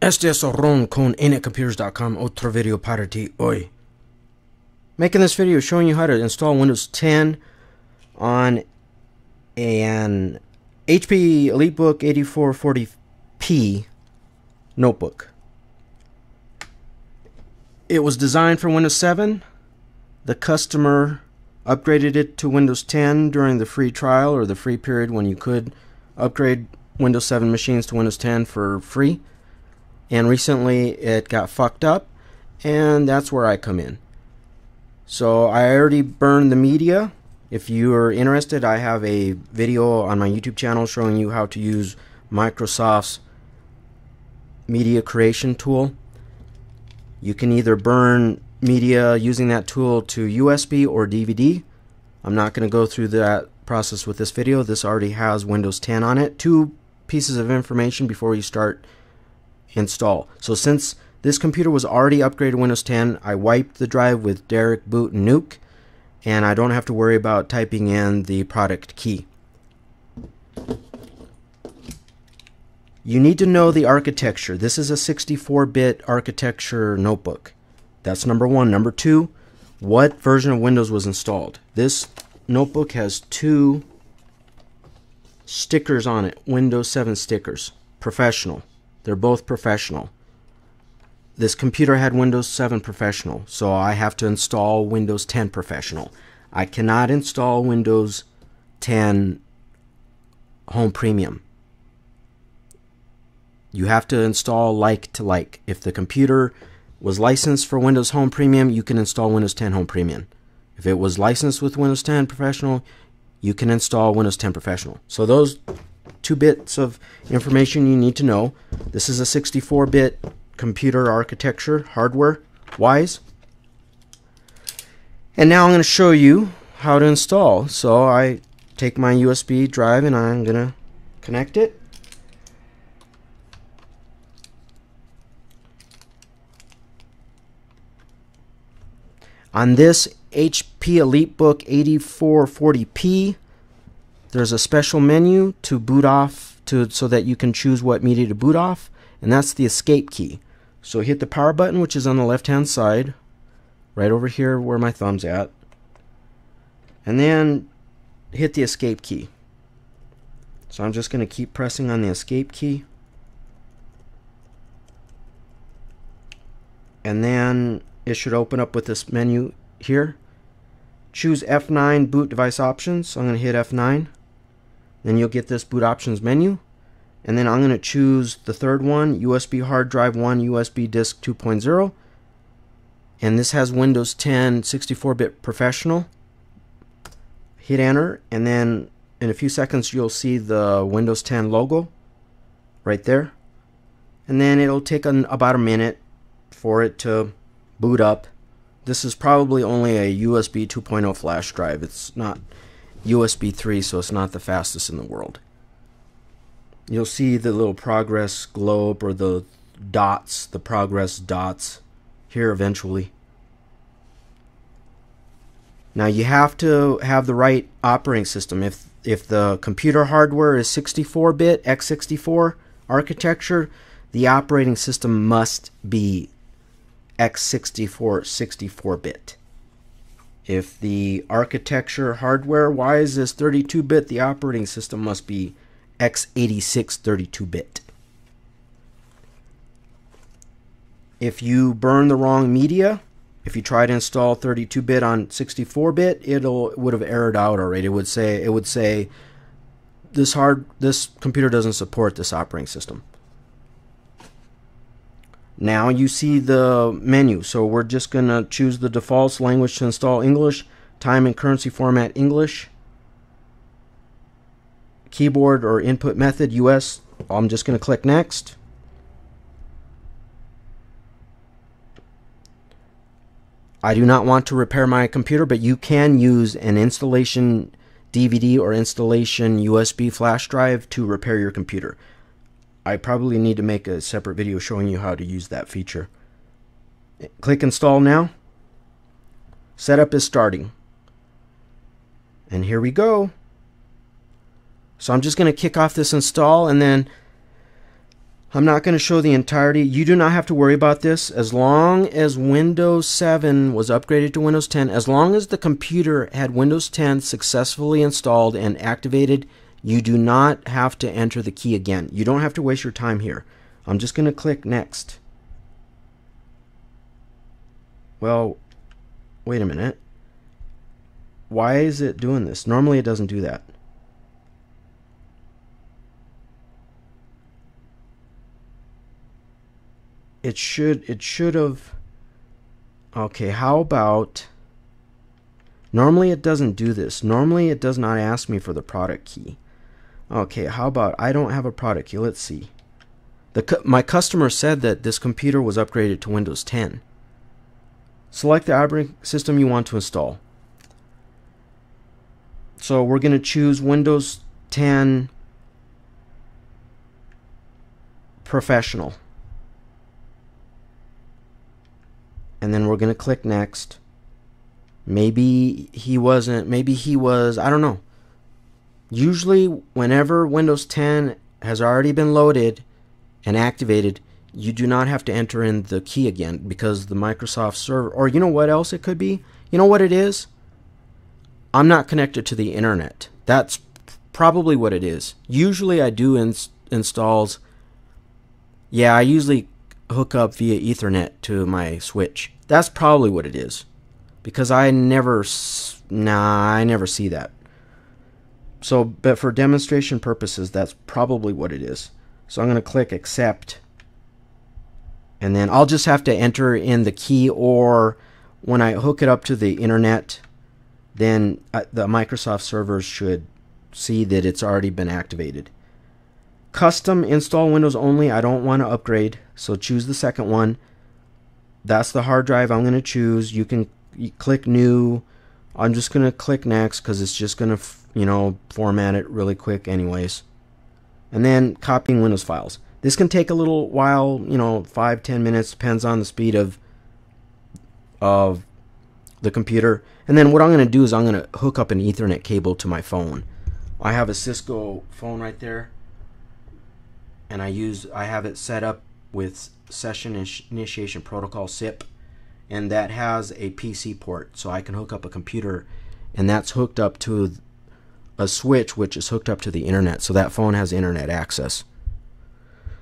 Este es Ron con NetComputers.com, otro video para ti hoy. Making this video showing you how to install Windows 10 on an HP Elitebook 8440p notebook. It was designed for Windows 7. The customer upgraded it to Windows 10 during the free trial or the free period when you could upgrade Windows 7 machines to Windows 10 for free. And recently it got fucked up, and that's where I come in. So I already burned the media. If you are interested, I have a video on my YouTube channel showing you how to use Microsoft's media creation tool. You can either burn media using that tool to USB or DVD. I'm not going to go through that process with this video. This already has Windows 10 on it. Two pieces of information before you start install. So since this computer was already upgraded to Windows 10, I wiped the drive with Derek, Boot, and Nuke, and I don't have to worry about typing in the product key. You need to know the architecture. This is a 64-bit architecture notebook. That's number one. Number two, what version of Windows was installed? This notebook has two stickers on it, Windows 7 stickers, professional. They're both professional. This computer had Windows 7 Professional, so I have to install Windows 10 Professional. I cannot install Windows 10 Home Premium. You have to install like to like. If the computer was licensed for Windows Home Premium, you can install Windows 10 Home Premium. If it was licensed with Windows 10 Professional, you can install Windows 10 Professional. So those two bits of information you need to know. This is a 64-bit computer architecture, hardware wise. And now I'm going to show you how to install. So I take my USB drive and I'm going to connect it. On this HP Elitebook 8440p, there's a special menu to boot off so that you can choose what media to boot off, and that's the escape key. So hit the power button, which is on the left hand side, right over here where my thumb's at, and then hit the escape key. So I'm just going to keep pressing on the escape key, and then it should open up with this menu here. Choose F9 boot device options. So I'm going to hit F9. Then you'll get this boot options menu. And then I'm going to choose the third one, USB hard drive 1, USB disk 2.0. And this has Windows 10 64-bit professional. Hit enter, and then in a few seconds you'll see the Windows 10 logo right there. And then it'll take about a minute for it to boot up. This is probably only a USB 2.0 flash drive. It's not USB 3, so it's not the fastest in the world. You'll see the little progress globe or the dots, the progress dots here eventually. Now you have to have the right operating system. If the computer hardware is 64-bit, x64 architecture, the operating system must be x64 64-bit. If the architecture hardware-wise is 32-bit, the operating system must be x86 32-bit. If you burn the wrong media, if you try to install 32-bit on 64-bit, it would have errored out already. It would say this computer doesn't support this operating system. Now you see the menu, so we're just going to choose the default language to install: English, time and currency format English, keyboard or input method US. I'm just going to click next. I do not want to repair my computer, but you can use an installation DVD or installation USB flash drive to repair your computer. I probably need to make a separate video showing you how to use that feature. Click install now. Setup is starting. And here we go. So I'm just going to kick off this install, and then I'm not going to show the entirety. You do not have to worry about this. As long as Windows 7 was upgraded to Windows 10, as long as the computer had Windows 10 successfully installed and activated, you do not have to enter the key again. You don't have to waste your time here. I'm just going to click Next. Well, wait a minute. Why is it doing this? Normally it doesn't do that. It should have. Okay, how about, normally it doesn't do this. Normally it does not ask me for the product key. Okay, how about, I don't have a product key. Let's see. My customer said that this computer was upgraded to Windows 10. Select the operating system you want to install. So we're going to choose Windows 10 Professional. And then we're going to click Next. Maybe he wasn't, maybe he was, I don't know. Usually whenever Windows 10 has already been loaded and activated, you do not have to enter in the key again, because the Microsoft server, or you know what else it could be? You know what it is? I'm not connected to the internet. That's probably what it is. Usually I do installs. Yeah, I usually hook up via Ethernet to my switch. That's probably what it is, because I never see that. So, but for demonstration purposes, that's probably what it is. So I'm going to click Accept, and then I'll just have to enter in the key, or when I hook it up to the internet, then the Microsoft servers should see that it's already been activated. Custom install Windows only. I don't want to upgrade, so choose the second one. That's the hard drive I'm going to choose. You can click New. I'm just going to click Next because it's just going to, format it really quick anyways. And then copying Windows files. This can take a little while, 5-10 minutes, depends on the speed of the computer. And then what I'm going to do is I'm going to hook up an Ethernet cable to my phone. I have a Cisco phone right there, and I have it set up with Session Initiation Protocol, SIP, and that has a PC port, so I can hook up a computer, and that's hooked up to a switch which is hooked up to the internet, so that phone has internet access.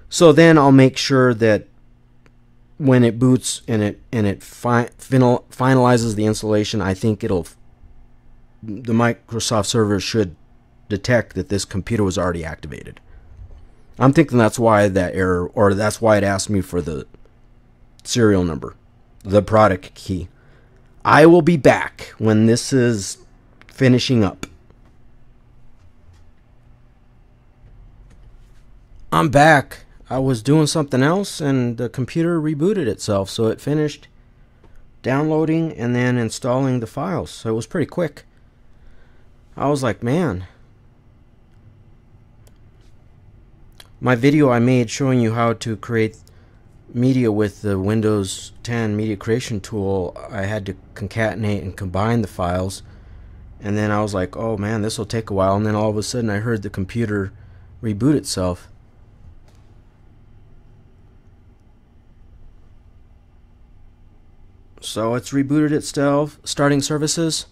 So then I'll make sure that when it boots and it finalizes the installation, I think the Microsoft server should detect that this computer was already activated. I'm thinking that's why that error, or that's why it asked me for the serial number, the product key. I will be back when this is finishing up. I'm back. I was doing something else and the computer rebooted itself, so it finished downloading and then installing the files. So it was pretty quick. I was like, man. My video I made showing you how to create media with the Windows 10 media creation tool, I had to concatenate and combine the files, and then I was like, oh man, this will take a while, and then all of a sudden I heard the computer reboot itself. So it's rebooted itself, starting services.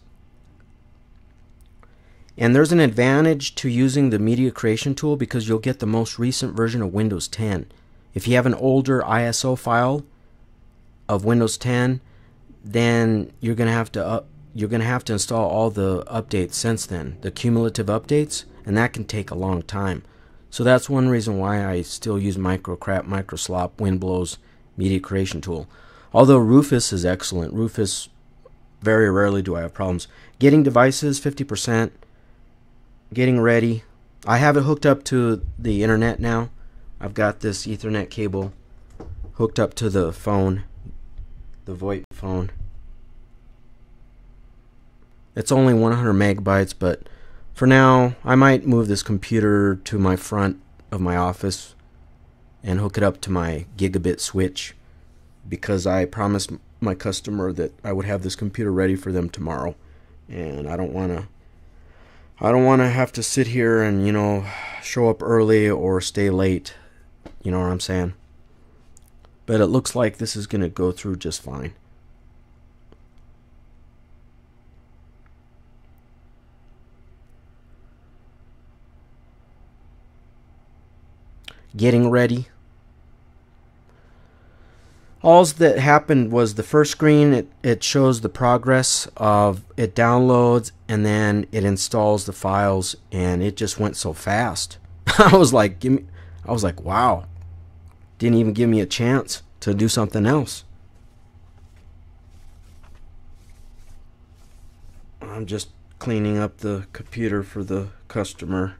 And there's an advantage to using the media creation tool because you'll get the most recent version of Windows 10. If you have an older ISO file of Windows 10, then you're going to have to install all the updates since then, the cumulative updates, and that can take a long time. So that's one reason why I still use Microslop, Windblow's media creation tool. Although Rufus is excellent. Rufus, very rarely do I have problems. Getting devices, 50%. Getting ready. I have it hooked up to the internet now. I've got this Ethernet cable hooked up to the phone, the VoIP phone. It's only 100 megabytes, but for now I might move this computer to my front of my office and hook it up to my gigabit switch, because I promised my customer that I would have this computer ready for them tomorrow, and I don't want to have to sit here and show up early or stay late You know what I'm saying? But it looks like this is going to go through just fine. Getting ready. All that happened was the first screen, it shows the progress of it downloads, and then it installs the files, and it just went so fast. I was like, wow. Didn't even give me a chance to do something else. I'm just cleaning up the computer for the customer.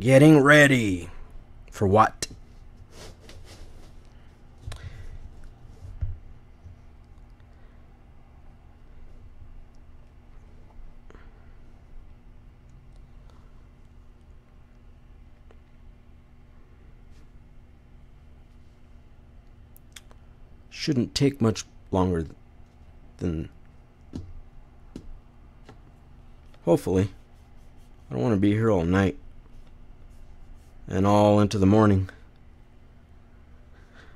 Getting ready. For what? Shouldn't take much longer than... Hopefully. I don't want to be here all night and all into the morning.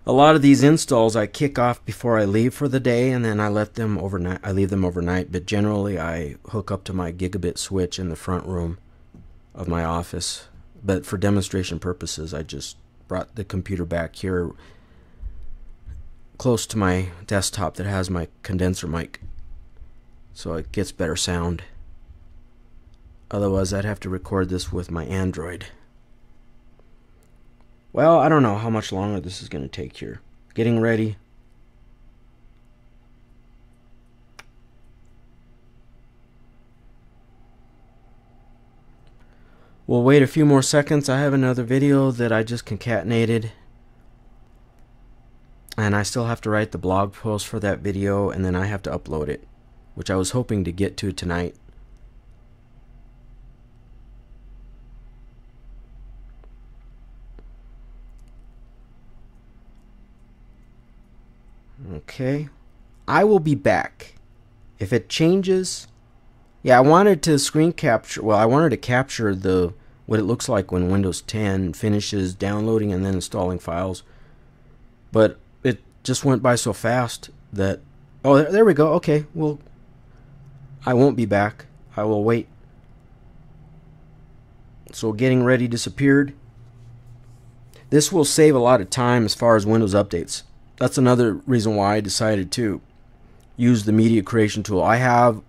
A lot of these installs I kick off before I leave for the day, and then I let them overnight. I leave them overnight, but generally I hook up to my gigabit switch in the front room of my office. But for demonstration purposes, I just brought the computer back here close to my desktop that has my condenser mic, so it gets better sound. Otherwise I'd have to record this with my Android. Well, I don't know how much longer this is going to take here. Getting ready. We'll wait a few more seconds. I have another video that I just concatenated, and I still have to write the blog post for that video, and then I have to upload it, which I was hoping to get to tonight. Okay, I will be back. If it changes, yeah, I wanted to screen capture, well, I wanted to capture what it looks like when Windows 10 finishes downloading and then installing files, but it just went by so fast that, oh, there we go. Okay, well, I won't be back. I will wait. So getting ready disappeared. This will save a lot of time as far as Windows updates. That's another reason why I decided to use the media creation tool. I have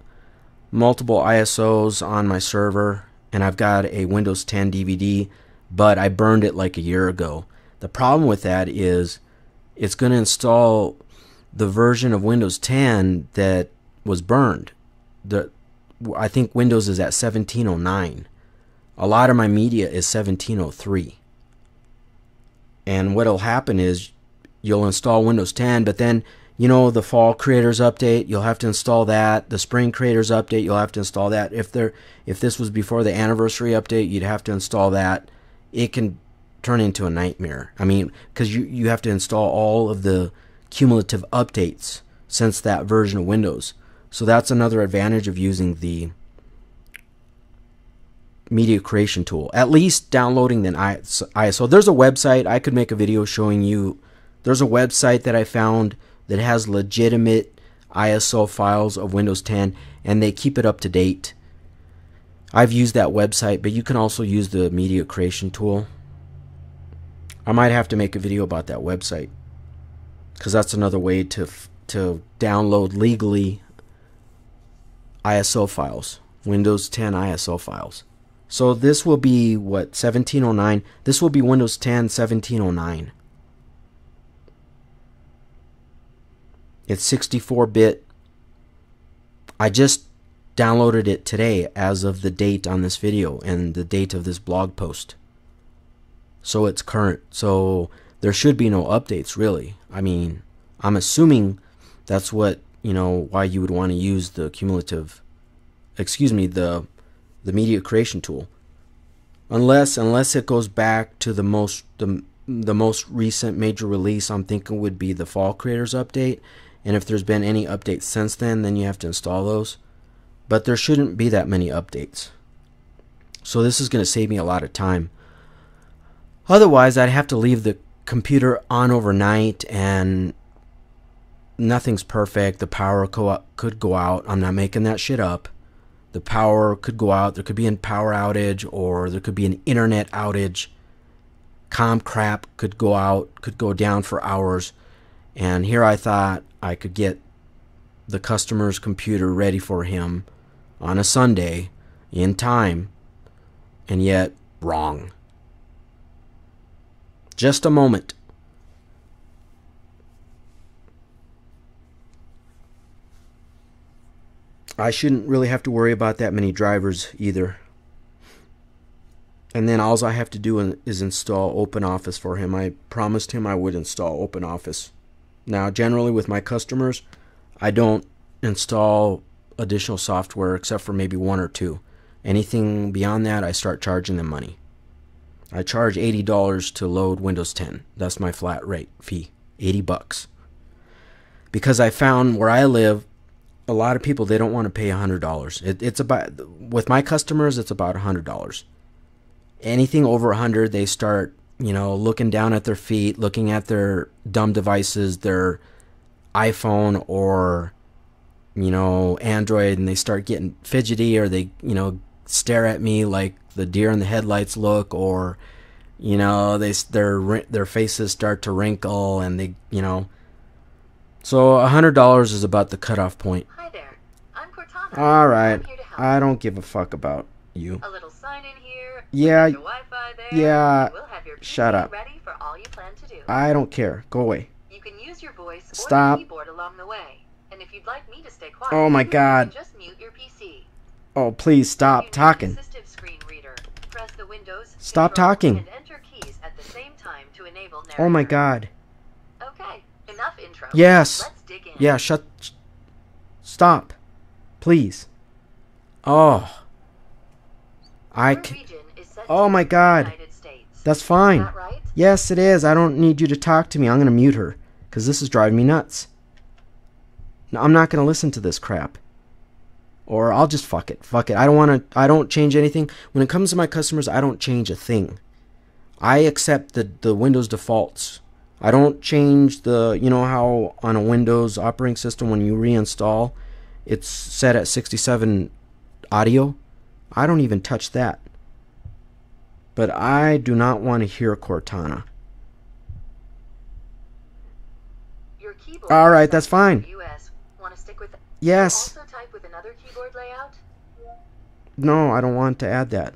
multiple ISOs on my server, and I've got a Windows 10 DVD, but I burned it like a year ago. The problem with that is it's going to install the version of Windows 10 that was burned. I think Windows is at 1709. A lot of my media is 1703. And what'll happen is you'll install Windows 10, but then, you know, the fall creators update, you'll have to install that. The spring creators update, you'll have to install that. If this was before the anniversary update, you'd have to install that. It can turn into a nightmare. I mean, because you have to install all of the cumulative updates since that version of Windows. So that's another advantage of using the media creation tool. At least downloading the ISO. There's a website, I could make a video showing you. There's a website that I found that has legitimate ISO files of Windows 10, and they keep it up to date. I've used that website, but you can also use the media creation tool. I might have to make a video about that website, because that's another way to download legally ISO files, Windows 10 ISO files. So this will be what, 1709? This will be Windows 10 1709. It's 64-bit. I just downloaded it today as of the date on this video and the date of this blog post. So it's current. So there should be no updates, really. I mean, I'm assuming that's what, you know, why you would want to use the cumulative, excuse me, the media creation tool. Unless it goes back to the most recent major release, I'm thinking would be the fall creators update. And if there's been any updates since then you have to install those. But there shouldn't be that many updates. So this is going to save me a lot of time. Otherwise, I'd have to leave the computer on overnight and nothing's perfect. The power could go out. I'm not making that shit up. The power could go out. There could be a power outage, or there could be an internet outage. Com crap could go out, could go down for hours. And here I thought I could get the customer's computer ready for him on a Sunday in time, and yet wrong. Just a moment. I shouldn't really have to worry about that many drivers either. And then all I have to do is install OpenOffice for him. I promised him I would install OpenOffice. Now, generally with my customers, I don't install additional software except for maybe one or two. Anything beyond that, I start charging them money. I charge $80 to load Windows 10. That's my flat rate fee, $80. Because I found where I live, a lot of people, they don't want to pay $100. It's about, with my customers, it's about $100. Anything over 100, they start, looking down at their feet, looking at their dumb devices, their iPhone or, Android, and they start getting fidgety, or they, stare at me like the deer in the headlights look, or, their faces start to wrinkle, and they, So $100 is about the cutoff point. Hi there, I'm Cortana. All right, I don't give a fuck about you. A little sign in here. Yeah. Wi-Fi there. Yeah. We'll have your PC Shut up. ready for all you plan to do. I don't care. Go away. You can use your voice Stop. or your keyboard along the way. And if you'd like me to stay quiet, Oh my you God. can just mute your PC. Oh, please stop You need talking. an assistive screen reader. Press the Windows, Stop Control, talking. and enter keys at the same time to enable narrator. Oh my God. Okay, enough intro. Yes. Let's dig in. Yeah, stop. Please. Oh. Your region is set Oh to my the God. United States. That's Is fine. that right? Yes, it is. I don't need you to talk to me. I'm going to mute her because this is driving me nuts. No, I'm not going to listen to this crap. Or I'll just fuck it. Fuck it. I don't change anything. When it comes to my customers, I don't change a thing. I accept the Windows defaults. I don't change the, how on a Windows operating system when you reinstall, it's set at 67 audio. I don't even touch that. But I do not want to hear Cortana. Your keyboard All right, is that's set to fine. US. Want to stick with Yes. Also type with another keyboard layout? No, I don't want to add that.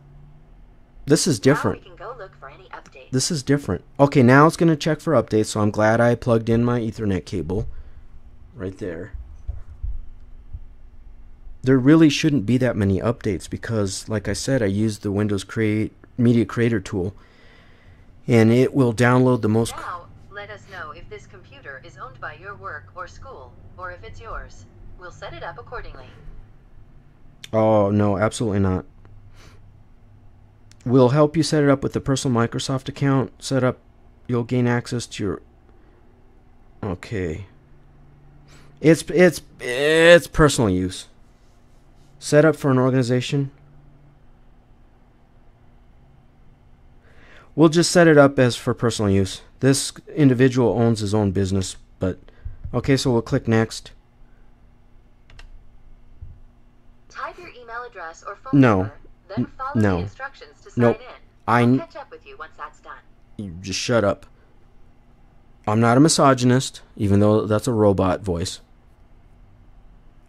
This is different. Now we can go look for any updates. This is different. Okay, now it's going to check for updates, so I'm glad I plugged in my Ethernet cable right there. There really shouldn't be that many updates because, like I said, I use the Windows Media Creator tool, and it will download the most... Now, let us know if this computer is owned by your work or school, or if it's yours. We'll set it up accordingly. Oh, no, absolutely not. We'll help you set it up with the personal Microsoft account. You'll gain access to your... Okay. It's personal use. Set up for an organization. We'll just set it up as for personal use. This individual owns his own business, but... Okay, so we'll click next. Type your email address or phone No. number, then follow No. the instructions to sign Nope. in. I I'll catch up with you once that's done. You just shut up. I'm not a misogynist, even though that's a robot voice.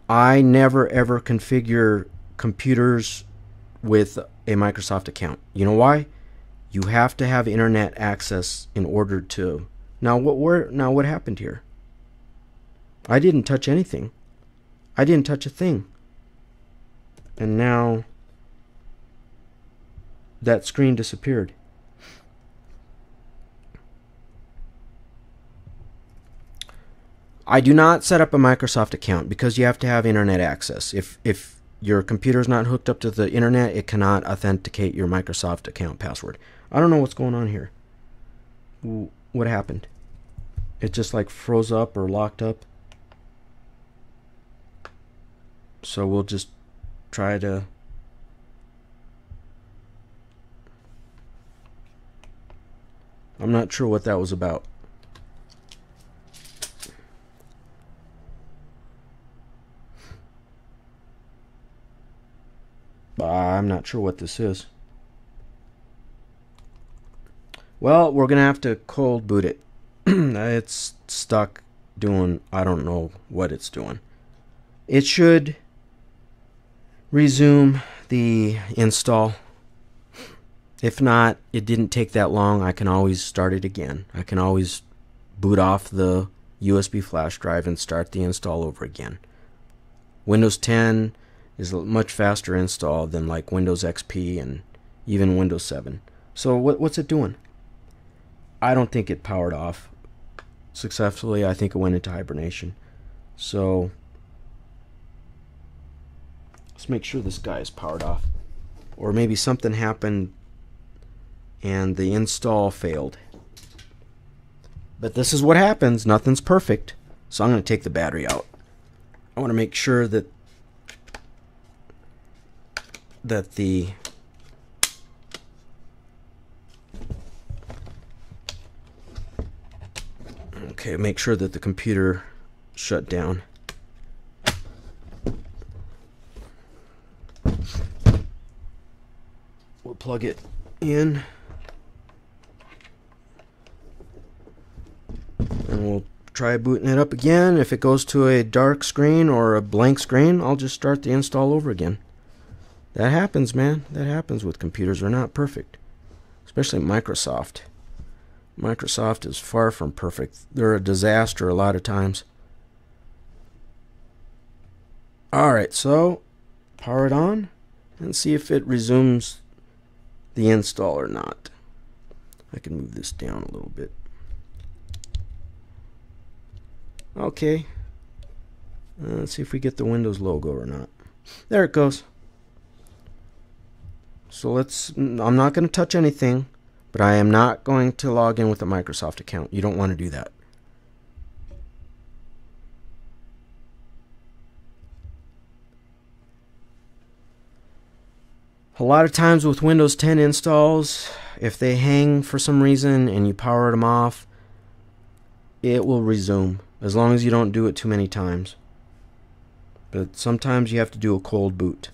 I never ever configure computers with a Microsoft account. You know why? You have to have internet access in order to... Now what happened here? I didn't touch anything. I didn't touch a thing. And now that screen disappeared. I do not set up a Microsoft account because you have to have internet access. If your computer is not hooked up to the internet, it cannot authenticate your Microsoft account password. I don't know what's going on here. What happened? It just like froze up or locked up. So we'll just try to I'm not sure what that was about. I'm not sure what this is. Well, we're gonna have to cold boot it. It's stuck doing, I don't know what it's doing. It should resume the install. If not, it didn't take that long. I can always start it again. I can always boot off the USB flash drive and start the install over again. Windows 10 is a much faster install than like Windows XP and even Windows 7. So what's it doing? I don't think it powered off successfully. I think it went into hibernation. So let's make sure this guy is powered off. Or maybe something happened and the install failed. But this is what happens. Nothing's perfect. So I'm going to take the battery out. I want to make sure that the make sure that the computer shut down. We'll plug it in and we'll try booting it up again. If it goes to a dark screen or a blank screen, I'll just start the install over again. That happens, man. That happens with computers. They're not perfect, especially Microsoft. Microsoft is far from perfect. They're a disaster a lot of times. Alright, so power it on and see if it resumes the install or not. I can move this down a little bit. Okay. Let's see if we get the Windows logo or not. There it goes. So I'm not going to touch anything. But I am not going to log in with a Microsoft account. You don't want to do that. A lot of times with Windows 10 installs, if they hang for some reason and you power them off, it will resume, as long as you don't do it too many times. But sometimes you have to do a cold boot.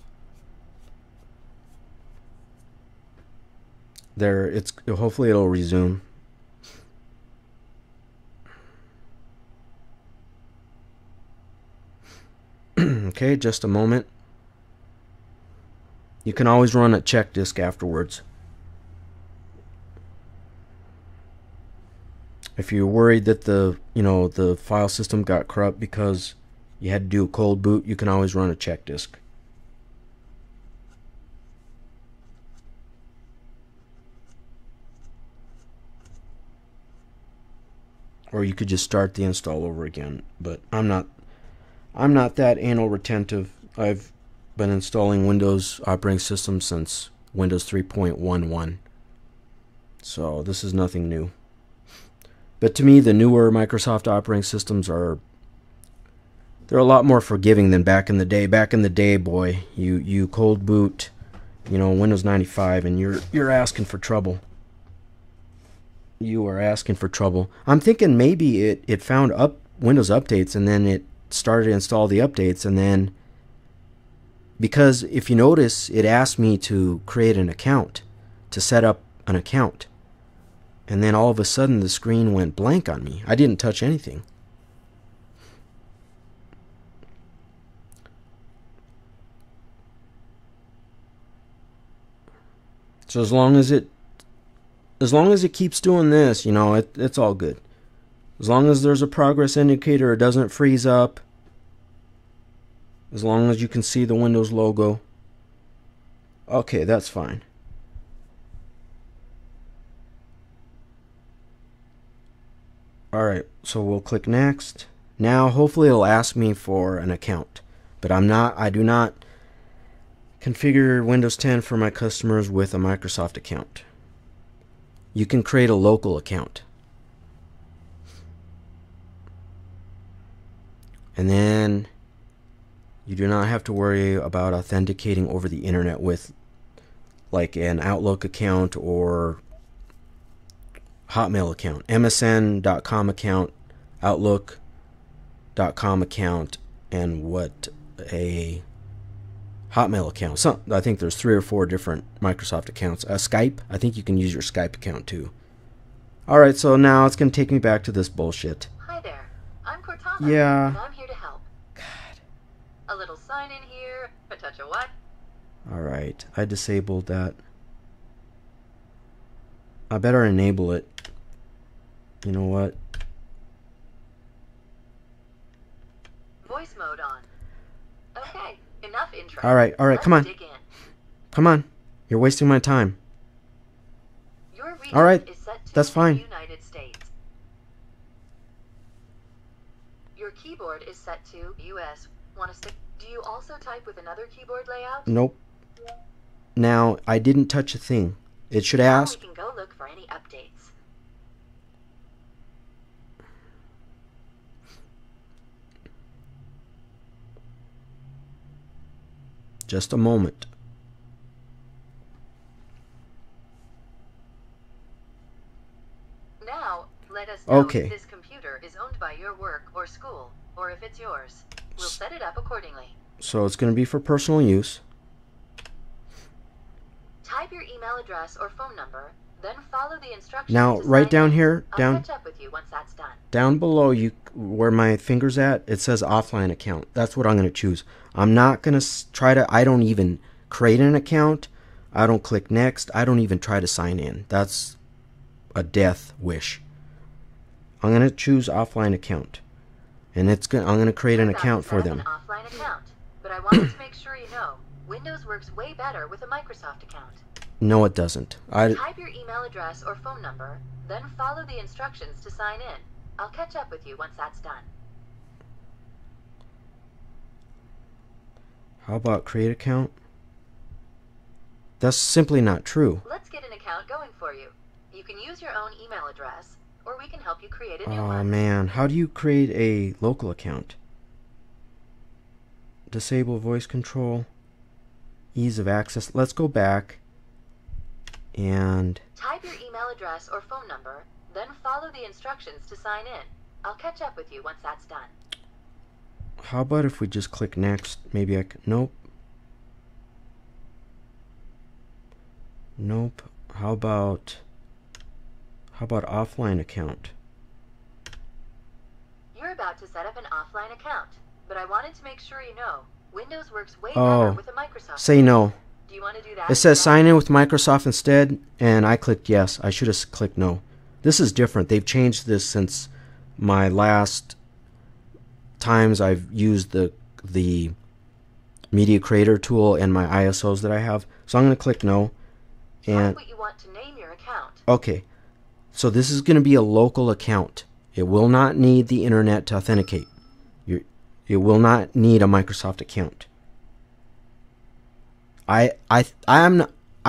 Hopefully it'll resume. Okay, just a moment. You can always run a check disk afterwards. If you're worried that the file system got corrupt because you had to do a cold boot, you can always run a check disk. Or you could just start the install over again. But I'm not that anal retentive. I've been installing Windows operating systems since Windows 3.11. So this is nothing new. But to me, the newer Microsoft operating systems they're a lot more forgiving than back in the day. Back in the day, boy, you cold boot, Windows 95 and you're asking for trouble. You are asking for trouble. I'm thinking maybe it found Windows updates and then it started to install the updates, and then because if you notice, it asked me to create an account, to set up an account, and then all of a sudden the screen went blank on me. I didn't touch anything. So as long as it keeps doing this, it's all good. As long as there's a progress indicator, it doesn't freeze up. As long as you can see the Windows logo. Okay, that's fine. Alright, so we'll click next. Now hopefully it'll ask me for an account. But I do not configure Windows 10 for my customers with a Microsoft account. You can create a local account. And then You do not have to worry about authenticating over the internet with like an Outlook account or Hotmail account, MSN.com account, Outlook.com account, and what a Hotmail account. So I think there's 3 or 4 different Microsoft accounts. Skype, I think you can use your Skype account too. Alright, so now it's going to take me back to this bullshit. Hi there, I'm Cortana, Yeah. and I'm here to help. God. A little sign in here, a touch of what? Alright, I disabled that. I better enable it. You know what? Voice mode on. Okay, enough intro. Alright, Let's come on. dig in. Come on. You're wasting my time. Your region Alright, is set to that's fine. the United States. Your keyboard is set to US. Want to stick? Do you also type with another keyboard layout? Nope. Now, I didn't touch a thing. It should Now ask. we can go look for any updates. Just a moment. Now, let us know Okay. if this computer is owned by your work or school, or if it's yours. We'll set it up accordingly. So it's going to be for personal use. Type your email address or phone number, then follow the instructions. Now, to right sign down in. here, I'll down catch up with you once that's done. down below you where my finger's at, it says offline account. That's what I'm going to choose. I'm not going to try to, I don't even create an account. I don't click next. I don't even try to sign in. That's a death wish. I'm going to choose offline account. And I'm going to create an You're about account to for set up them. an offline account, but I wanted to make sure you know, Windows works way better with a Microsoft account. No, it doesn't. Type your email address or phone number, then follow the instructions to sign in. I'll catch up with you once that's done. How about create account? That's simply not true. Let's get an account going for you. You can use your own email address, or we can help you create a new Oh one. man, how do you create a local account? Disable voice control, ease of access. Let's go back and Type your email address or phone number, then follow the instructions to sign in. I'll catch up with you once that's done. how about if we just click next? Maybe I can, nope. Nope. How about offline account? You're about to set up an offline account, but I wanted to make sure you know, Windows works way Oh, better with a Microsoft. Say no. Do you want to do that? It says instead? sign in with Microsoft instead, and I clicked yes. I should have clicked no. This is different. They've changed this since my last times I've used the media creator tool and my ISOs that I have. So I'm going to click no. And Type what you want to name your account. okay. So this is going to be a local account. It will not need the internet to authenticate. It will not need a Microsoft account. I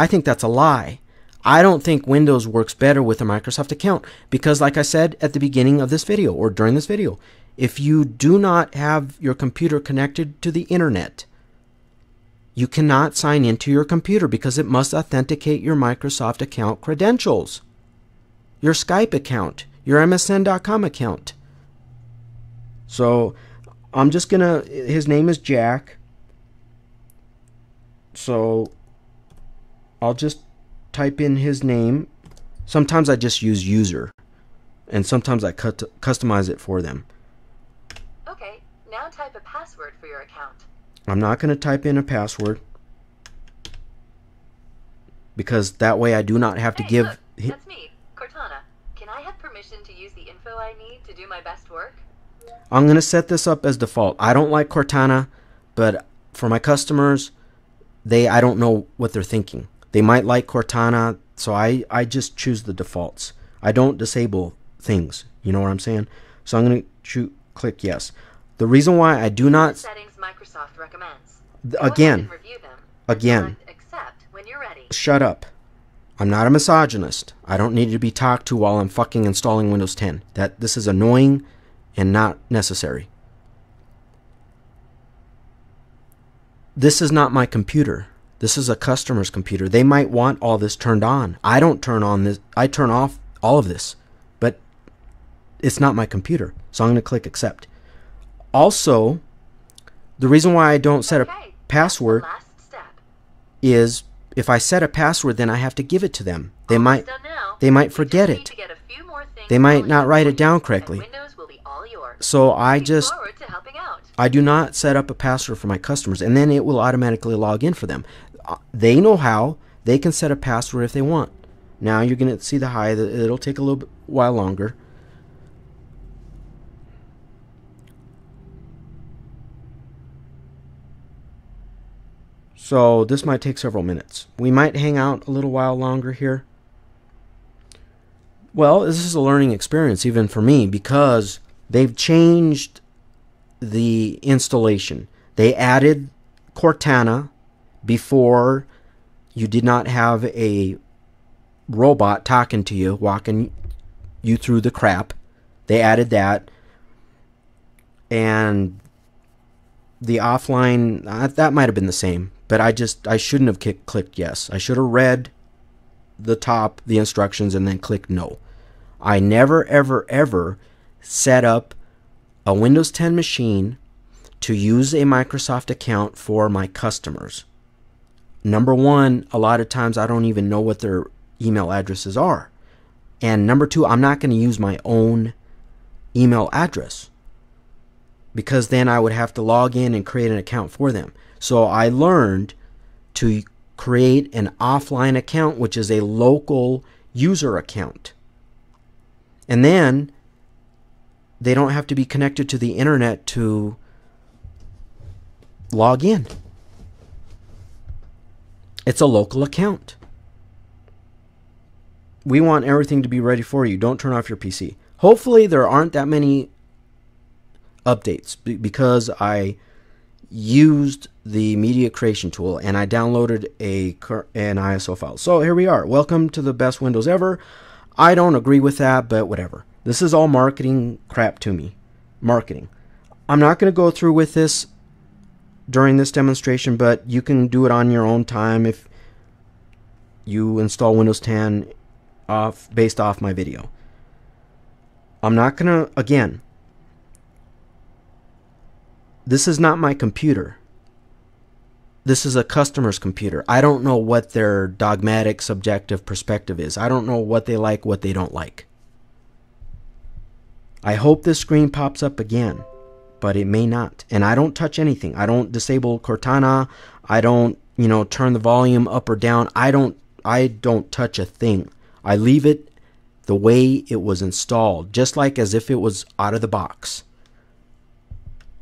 think that's a lie. I don't think Windows works better with a Microsoft account because, like I said at the beginning of this video or during this video, if you do not have your computer connected to the internet, you cannot sign into your computer because it must authenticate your Microsoft account credentials, your Skype account, your MSN.com account. So I'm just gonna, his name is Jack. So I'll just type in his name. Sometimes I just use user, and sometimes I customize it for them. Okay, now type a password for your account. I'm not going to type in a password because that way I do not have to Hey, give. look, that's me, Cortana. Can I have permission to use the info I need to do my best work? I'm going to set this up as default. I don't like Cortana, but for my customers, I don't know what they're thinking. They might like Cortana, so I just choose the defaults. I don't disable things. You know what I'm saying? So I'm going to click yes. The reason why I do not... Settings Microsoft recommends. Again, Go ahead and review them, again. and select accept when you're ready. Shut up. I'm not a misogynist. I don't need to be talked to while I'm fucking installing Windows 10. This is annoying and not necessary. this is not my computer. This is a customer's computer. They might want all this turned on. I don't turn on this. I turn off all of this, but it's not my computer. So I'm going to click accept. Also, the reason why I don't set a password is if I set a password, then I have to give it to them. They might forget it. They might not write it down correctly. So I do not set up a password for my customers, and then it will automatically log in for them. They know how. They can set a password if they want. Now you're going to see the high. It'll take a little while longer. So this might take several minutes. We might hang out a little while longer here. Well, this is a learning experience even for me because they've changed the installation. They added Cortana. Before, you did not have a robot talking to you, walking you through the crap. They added that. And the offline, that might have been the same. But I shouldn't have clicked yes. I should have read the instructions, and then clicked no. I never, ever, ever set up a Windows 10 machine to use a Microsoft account for my customers. Number one, a lot of times I don't even know what their email addresses are. And number two, I'm not going to use my own email address because then I would have to log in and create an account for them. So I learned to create an offline account, which is a local user account. And then they don't have to be connected to the internet to log in. It's a local account. We want everything to be ready for you. Don't turn off your PC. Hopefully there aren't that many updates because I used the media creation tool and I downloaded an ISO file. So here we are. Welcome to the best Windows ever. I don't agree with that, but whatever. This is all marketing crap to me. Marketing. I'm not going to go through with this during this demonstration, but you can do it on your own time if you install Windows 10 based off my video. I'm not going to, again, this is not my computer. This is a customer's computer. I don't know what their dogmatic, subjective perspective is. I don't know what they like, what they don't like. I hope this screen pops up again, but it may not. And I don't touch anything. I don't disable Cortana. I don't, turn the volume up or down. I don't touch a thing. I leave it the way it was installed, just like as if it was out of the box.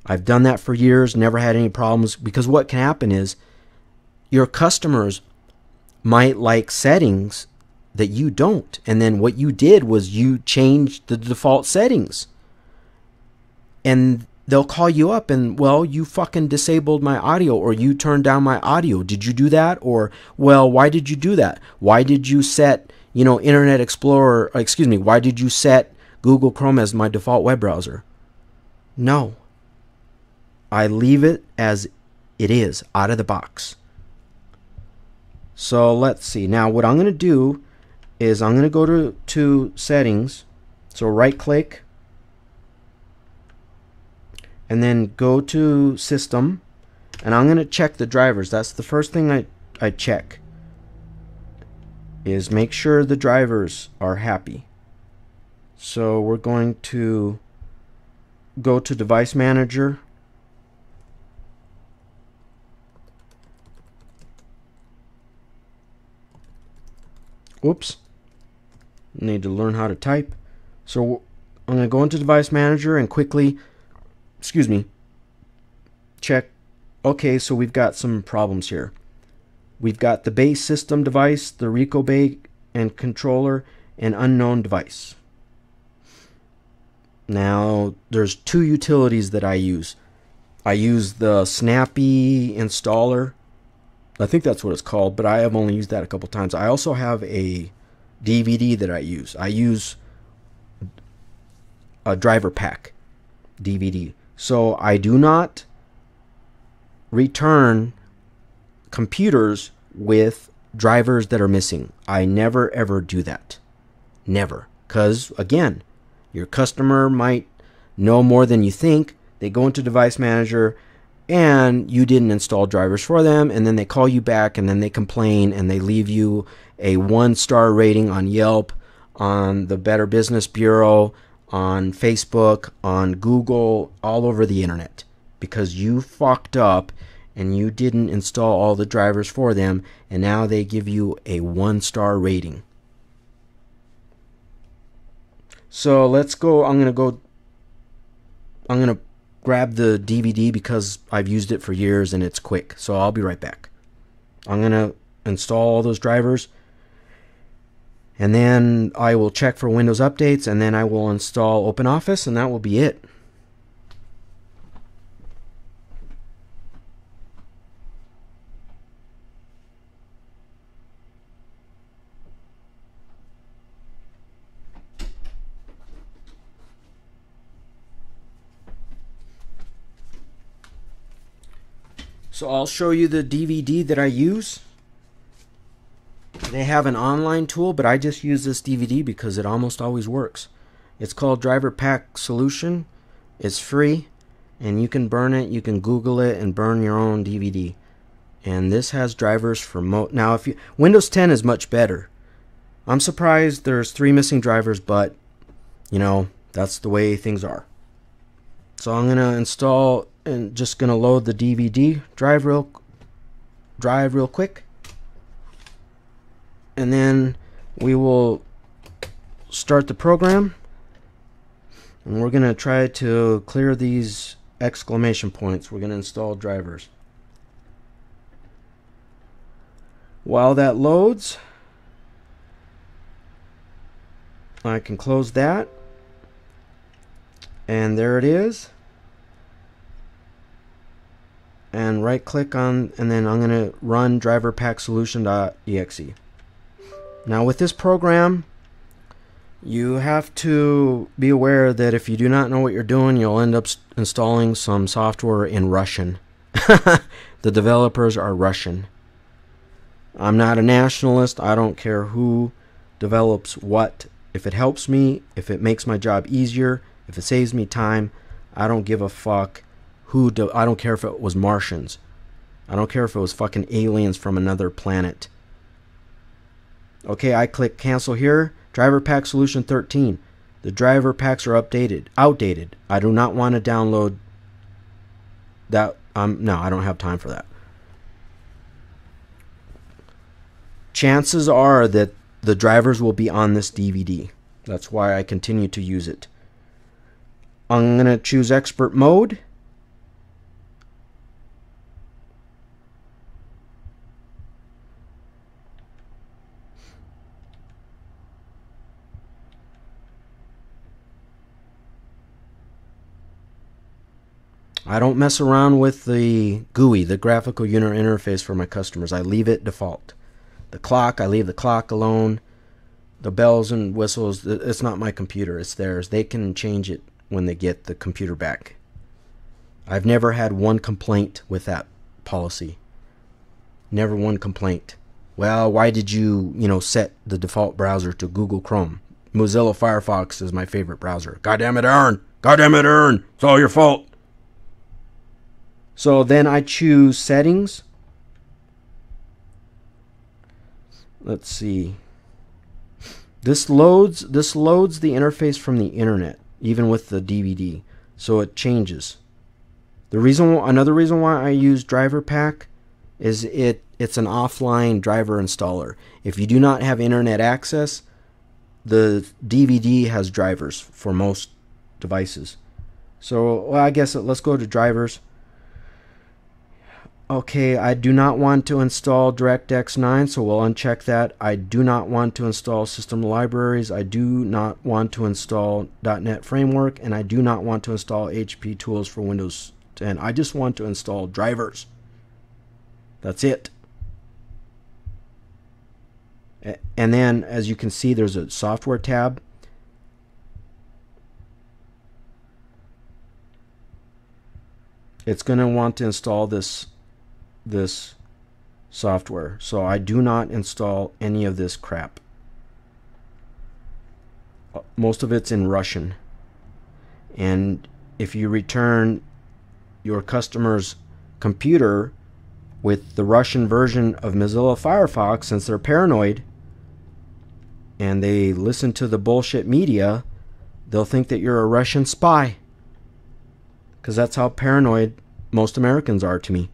I've done that for years, never had any problems, because what can happen is your customers might like settings that you don't. And then what you did was you changed the default settings. And they'll call you up and, well, you fucking disabled my audio, or you turned down my audio. Did you do that? Or, well, why did you do that? Why did you set, Internet Explorer, why did you set Google Chrome as my default web browser? No. I leave it as it is, out of the box. So let's see. Now what I'm going to do is I'm going to go to settings. So right click. And then go to system. And I'm going to check the drivers. That's the first thing I check. Is make sure the drivers are happy. So we're going to go to device manager. Whoops. Need to learn how to type. So I'm going to go into Device Manager and quickly, check. Okay, so we've got some problems here. We've got the base system device, the Rico Bay and controller, and unknown device. Now, there's two utilities that I use. I use the Snappy installer. I think that's what it's called, but I have only used that a couple times. I also have a DVD that I use. I use a driver pack DVD. So I do not return computers with drivers that are missing. I never ever do that. Never. Because, again, your customer might know more than you think. They go into Device Manager and you didn't install drivers for them, and then they call you back and then they complain and they leave you a 1-star rating on Yelp, on the Better Business Bureau, on Facebook, on Google, all over the internet, because you fucked up and you didn't install all the drivers for them, and now they give you a 1-star rating. So let's go. I'm going to grab the DVD because I've used it for years and it's quick. So I'll be right back. I'm going to install all those drivers, and then I will check for Windows updates, and then I will install OpenOffice, and that will be it. So I'll show you the DVD that I use. They have an online tool, but I just use this DVD because it almost always works. It's called Driver Pack Solution. It's free, and you can burn it. You can Google it and burn your own DVD. And this has drivers for now. If you Windows 10 is much better. I'm surprised there's 3 missing drivers, but you know, that's the way things are. So I'm gonna install and just gonna load the DVD drive real quick, and then we will start the program, and we're gonna try to clear these exclamation points. We're gonna install drivers. While that loads, I can close that, and there it is. And right click on, and then I'm going to run driverpacksolution.exe. Now with this program, you have to be aware that if you do not know what you're doing, you'll end up installing some software in Russian. The developers are Russian. I'm not a nationalist. I don't care who develops what. If it helps me, if it makes my job easier, if it saves me time, I don't give a fuck. I don't care if it was Martians. I don't care if it was fucking aliens from another planet. Okay, I click cancel here. Driver Pack Solution 13. The driver packs are outdated. I do not want to download that. No, I don't have time for that. Chances are that the drivers will be on this DVD. That's why I continue to use it. I'm going to choose expert mode. I don't mess around with the GUI, the graphical user interface for my customers. I leave it default. The clock, I leave the clock alone. The bells and whistles, it's not my computer, it's theirs. They can change it when they get the computer back. I've never had one complaint with that policy. Never one complaint. Well, why did you, set the default browser to Google Chrome? Mozilla Firefox is my favorite browser. God damn it, Aaron! God damn it, Aaron! It's all your fault! So then I choose settings. Let's see. This loads the interface from the internet, even with the DVD. So it changes. Another reason why I use Driver Pack is it's an offline driver installer. If you do not have internet access, the DVD has drivers for most devices. So I guess let's go to drivers. Okay, I do not want to install DirectX 9, so we'll uncheck that. I do not want to install system libraries. I do not want to install .NET Framework, and I do not want to install HP tools for Windows 10. I just want to install drivers. That's it. And then, as you can see, there's a software tab. It's going to want to install this software. So I do not install any of this crap. Most of it's in Russian. And if you return your customer's computer with the Russian version of Mozilla Firefox, since they're paranoid and they listen to the bullshit media, they'll think that you're a Russian spy. Because that's how paranoid most Americans are to me.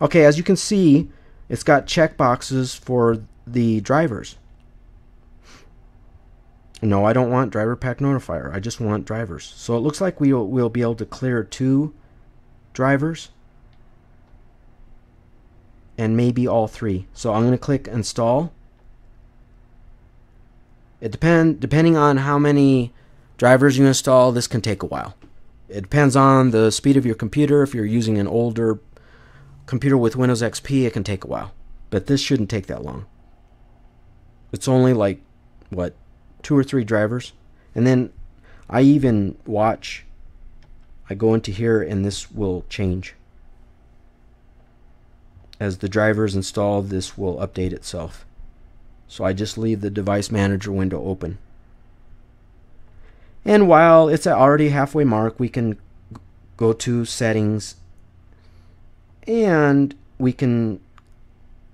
Okay, as you can see, it's got checkboxes for the drivers. No, I don't want driver pack notifier. I just want drivers. So it looks like we'll be able to clear 2 drivers and maybe all 3. So I'm going to click install. It depending on how many drivers you install, this can take a while. It depends on the speed of your computer. If you're using an older computer with Windows XP, it can take a while. But this shouldn't take that long. It's only like, what, 2 or 3 drivers? And then I even watch, I go into here and this will change. As the drivers install, this will update itself. So I just leave the device manager window open. And while it's at already halfway mark, we can go to settings and we can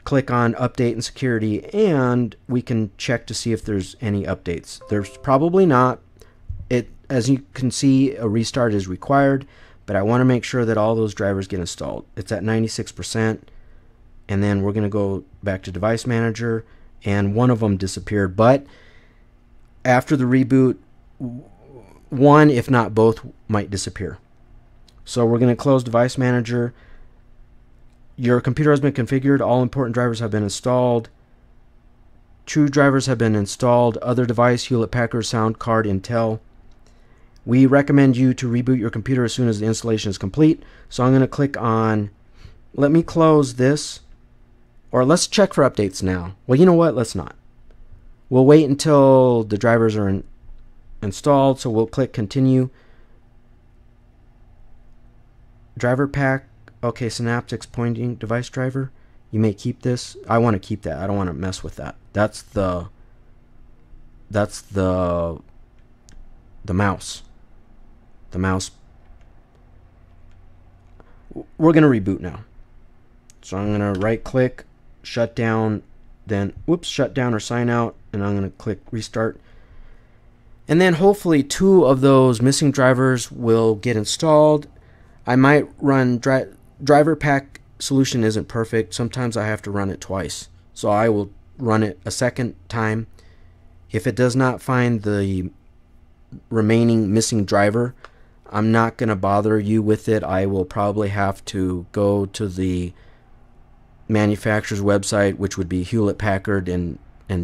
click on update and security, and we can check to see if there's any updates. There's probably not. As you can see, a restart is required, but I want to make sure that all those drivers get installed. It's at 96%, and then we're going to go back to device manager, and one of them disappeared. But after the reboot, one, if not both, might disappear. So we're going to close device manager. Your computer has been configured. All important drivers have been installed. True drivers have been installed. Other device, Hewlett-Packard, sound card, Intel. We recommend you to reboot your computer as soon as the installation is complete. So I'm going to click on, let me close this. Or let's check for updates now. Well, you know what? Let's not. We'll wait until the drivers are installed. So we'll click continue. Driver pack. Okay, Synaptics pointing device driver. You may keep this. I want to keep that. I don't want to mess with that. That's the mouse. The mouse. We're going to reboot now. So I'm going to right click, shut down, then shut down or sign out, and I'm going to click restart. And then hopefully 2 of those missing drivers will get installed. I might run driver pack solution isn't perfect. Sometimes I have to run it twice. So I will run it a second time. If it does not find the remaining missing driver, I'm not going to bother you with it. I will probably have to go to the manufacturer's website, which would be Hewlett-Packard, and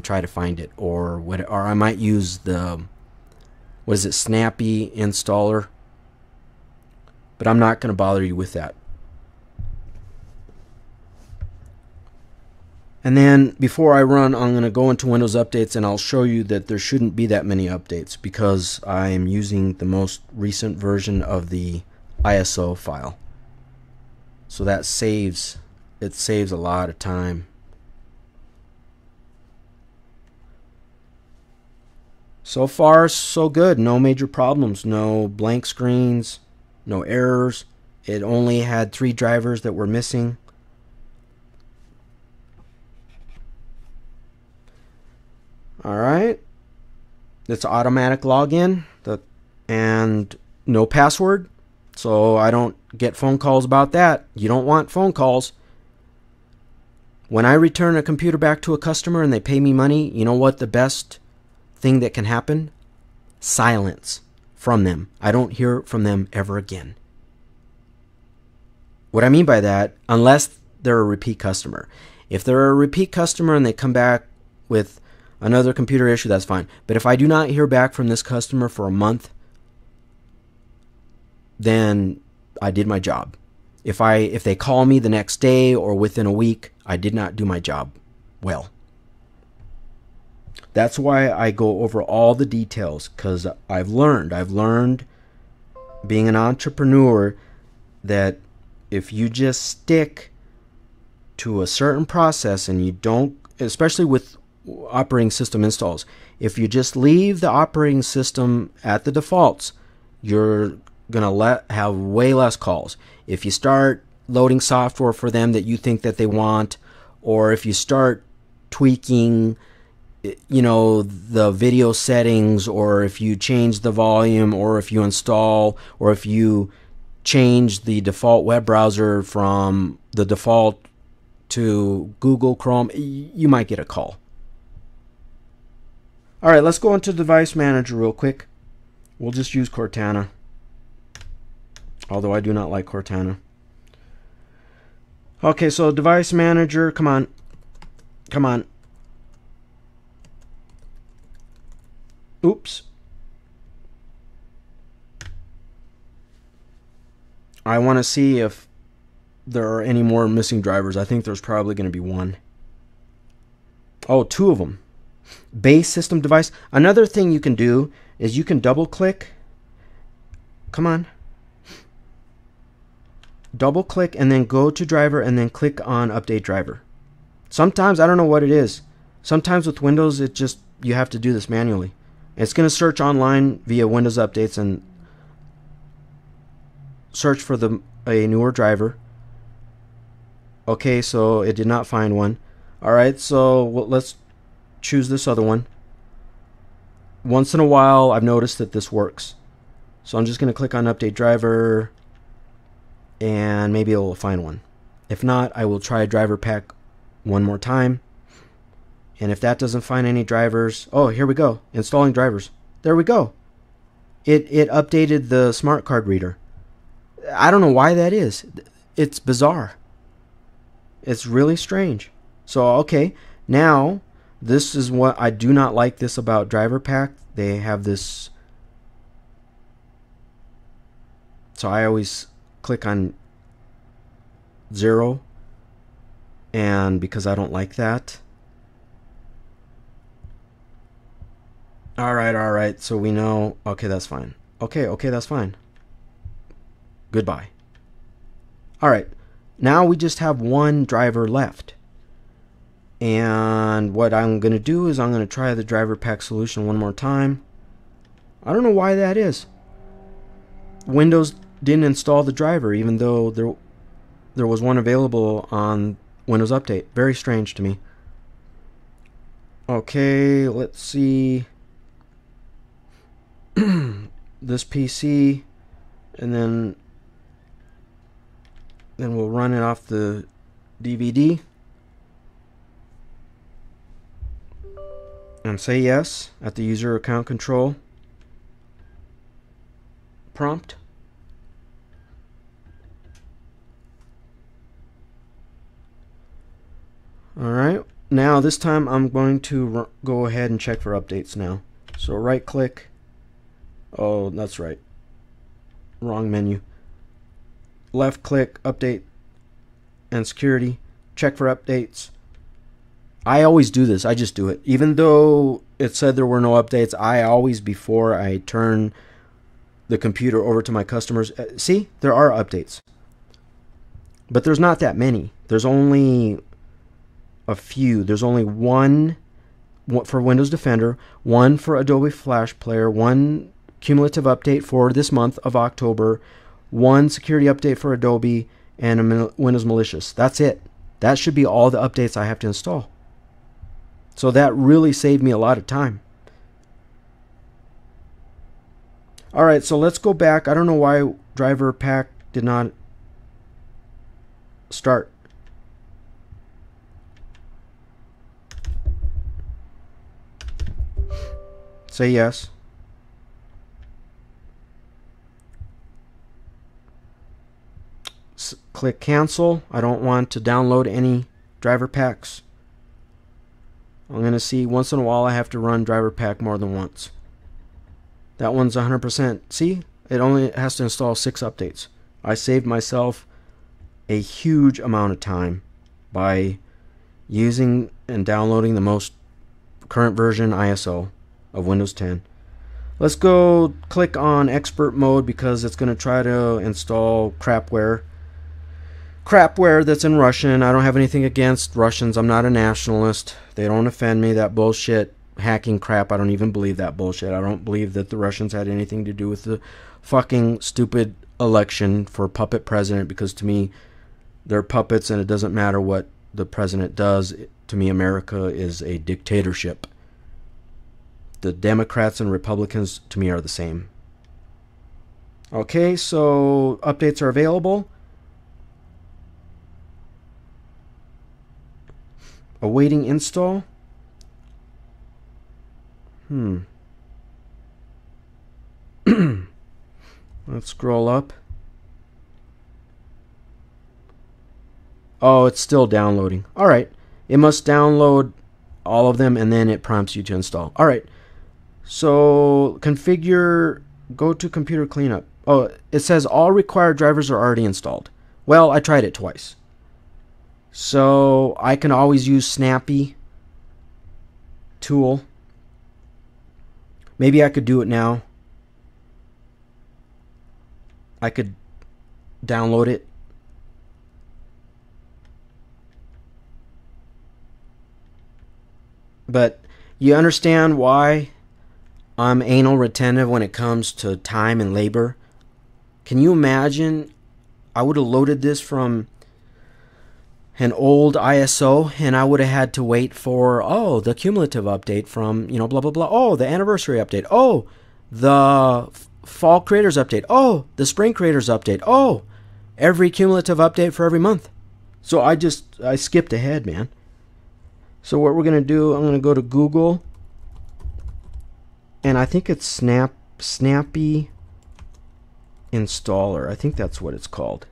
try to find it. Or I might use the, Snappy installer. But I'm not going to bother you with that. And then before I run, I'm going to go into Windows Updates, and I'll show you that there shouldn't be that many updates because I am using the most recent version of the ISO file. So that saves a lot of time. So far, so good. No major problems, no blank screens, no errors. It only had 3 drivers that were missing. Alright. It's automatic login and no password. So I don't get phone calls about that. You don't want phone calls. When I return a computer back to a customer and they pay me money, you know what the best thing that can happen? Silence from them. I don't hear from them ever again. What I mean by that, unless they're a repeat customer. If they're a repeat customer and they come back with another computer issue, that's fine. But if I do not hear back from this customer for a month, then I did my job. If they call me the next day or within a week, I did not do my job well. That's why I go over all the details, because I've learned being an entrepreneur that if you just stick to a certain process and you don't, especially with operating system installs, if you just leave the operating system at the defaults, you're gonna have way less calls. If you start loading software for them that you think that they want, or if you start tweaking, you know, the video settings, or if you change the volume, or if you install, or if you change the default web browser from the default to Google Chrome, you might get a call. Alright, let's go into Device Manager real quick. We'll just use Cortana, although I do not like Cortana. Okay, so Device Manager, come on. Come on. Oops. I want to see if there are any more missing drivers. I think there's probably going to be one. Oh, two of them. Base system device. Another thing you can do is you can double click. Come on. Double click and then go to driver and then click on update driver. Sometimes, I don't know what it is. Sometimes with Windows, it just, you have to do this manually. It's going to search online via Windows updates and search for a newer driver. Okay, so it did not find one. Alright, so let's choose this other one. Once in a while, I've noticed that this works. So I'm just going to click on update driver and maybe it will find one. If not, I will try driver pack one more time. And if that doesn't find any drivers, oh, here we go. Installing drivers. There we go. It updated the smart card reader. I don't know why that is. It's bizarre. It's really strange. So, okay, now this is what I do not like this about driver pack. They have this. So I always click on 0, and because I don't like that. Alright, so we know, okay, that's fine. Okay, that's fine. Goodbye. Alright, now we just have one driver left. And what I'm going to do is I'm going to try the driver pack solution one more time. I don't know why that is. Windows didn't install the driver even though there was one available on Windows Update. Very strange to me. Okay, let's see. This PC, and then we'll run it off the DVD and say yes at the user account control prompt. Alright, now this time I'm going to go ahead and check for updates now. So right click. Oh, that's right. Wrong menu. Left click, update and security. Check for updates. I always do this. I just do it. Even though it said there were no updates, I always, before I turn the computer over to my customers, see, there are updates. But there's not that many. There's only a few. There's only one for Windows Defender, one for Adobe Flash Player, one cumulative update for this month of October, one security update for Adobe, and a Windows Malicious. That's it. That should be all the updates I have to install. So that really saved me a lot of time. Alright, so let's go back. I don't know why driver pack did not start. Say yes. Click cancel. I don't want to download any driver packs. I'm going to see once in a while I have to run driver pack more than once. That one's 100%. See? It only has to install 6 updates. I saved myself a huge amount of time by using and downloading the most current version ISO of Windows 10. Let's go click on expert mode because it's going to try to install crapware. crapware that's in Russian. I don't have anything against Russians. I'm not a nationalist. They don't offend me. That bullshit hacking crap, I don't even believe that bullshit. I don't believe that the Russians had anything to do with the fucking stupid election for puppet president, because to me, they're puppets and it doesn't matter what the president does. To me, America is a dictatorship. The Democrats and Republicans, to me, are the same. Okay, so updates are available. Awaiting install. Let's scroll up. Oh, it's still downloading. Alright. It must download all of them and then it prompts you to install. Alright. So, configure, go to computer cleanup. Oh, it says all required drivers are already installed. Well, I tried it twice. So, I can always use Snappy tool. Maybe I could do it now. I could download it. But you understand why I'm anal retentive when it comes to time and labor? Can you imagine? I would have loaded this from an old ISO and I would have had to wait for, oh, the cumulative update from, you know, blah, blah, blah. Oh, the anniversary update. Oh, the fall creators update. Oh, the spring creators update. Oh, every cumulative update for every month. So I skipped ahead, man. So what we're going to do, I'm going to go to Google. And I think it's Snappy Installer. I think that's what it's called.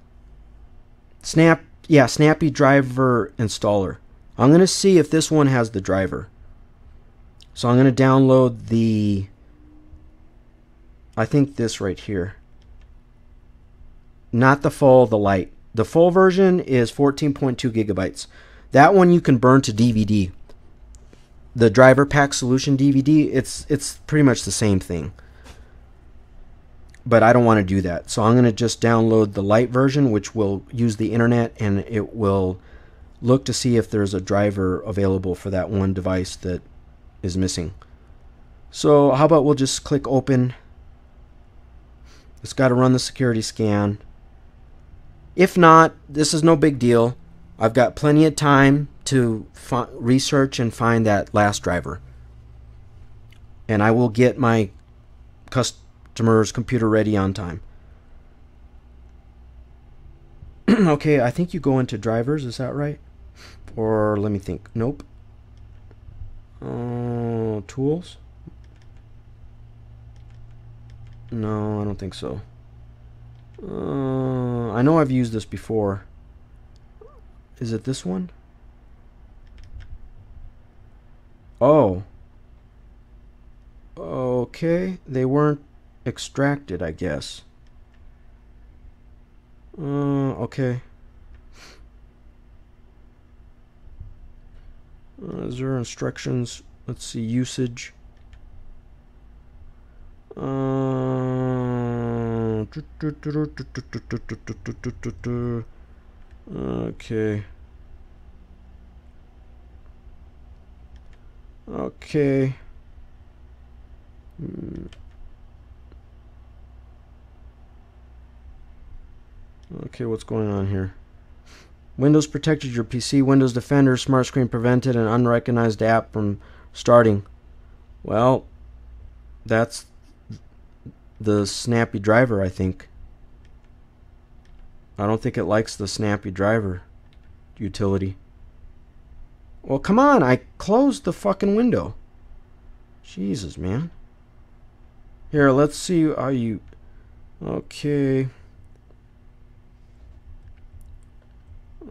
Snappy Driver Installer. I'm going to see if this one has the driver. So I'm going to download the, I think this right here. Not the full, the light. The full version is 14.2 gigabytes. That one you can burn to DVD. The driver pack solution DVD, it's pretty much the same thing. But I don't want to do that. So I'm going to just download the light version, which will use the internet, and it will look to see if there's a driver available for that one device that is missing. So how about we'll just click open. It's got to run the security scan. If not, this is no big deal. I've got plenty of time to research and find that last driver. And I will get my customer's computer ready on time. Okay, I think you go into drivers, is that right? Or let me think. Nope. Tools? No, I don't think so. I know I've used this before. Is it this one? Oh. Okay. They weren't extracted, I guess. Okay. Is there instructions? Let's see. Usage. Okay. Okay. Okay, what's going on here? Windows protected your PC. Windows Defender Smart Screen prevented an unrecognized app from starting. Well, that's the Snappy driver, I think. I don't think it likes the Snappy driver utility. Well, come on, I closed the fucking window. Jesus, man. Here, let's see how you... Okay.